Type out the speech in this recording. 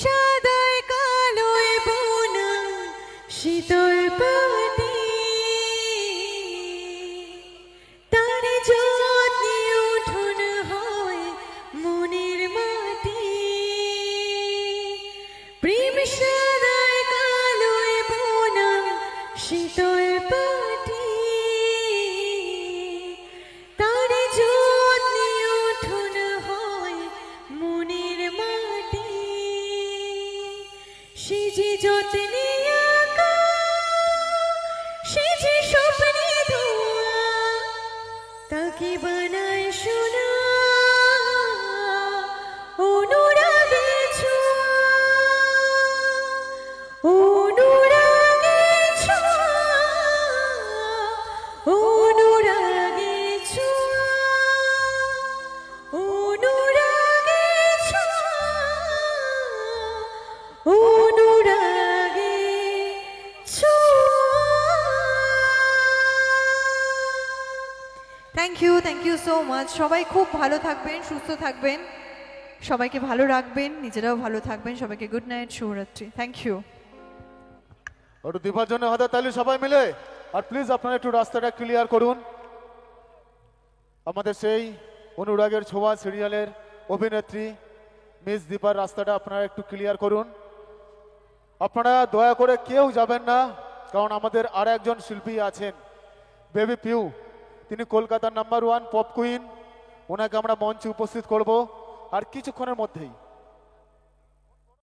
সাদায় কালোয় বোনা শীতল পাটি তার যত্নে উঠোন হয় মনের মাটি প্রেম সাদায় কালোয় বোনা শীতল পাটি তার যত্নে উঠোন হয় মনের মাটি সে যে যত্নে আঁকা সে যে স্বপ্নে ধোয়া তাকে বানায় সোনা অনুরাগে ছোঁয়া অনুরাগে ছোঁয়া অনুরাগে ছোঁয়া অনুরাগে ছোঁয়া অনুরাগে থ্যাংক ইউ সো মাচ। সবাই খুব ভালো থাকবেন, সুস্থ থাকবেন, সবাইকে ভালো রাখবেন, নিজেরাও ভালো থাকবেন। সবাইকে গুড নাইট, শুভরাত্রি। Thank you. একটু দীপার জন্য হাতে তালি সবাই মিলে। আর প্লিজ আপনারা একটু রাস্তাটা ক্লিয়ার করুন। আমাদের সেই অনুরাগের ছোঁয়া সিরিয়ালের অভিনেত্রী মিস দীপার রাস্তাটা আপনারা একটু ক্লিয়ার করুন। আপনারা দয়া করে কেউ যাবেন না, কারণ আমাদের আর একজন শিল্পী আছেন বেবি পিউ, তিনি কলকাতার নাম্বার 1 পপ কুইন, ওনাকে আমরা মঞ্চে উপস্থিত করব আর কিছুক্ষণের মধ্যেই।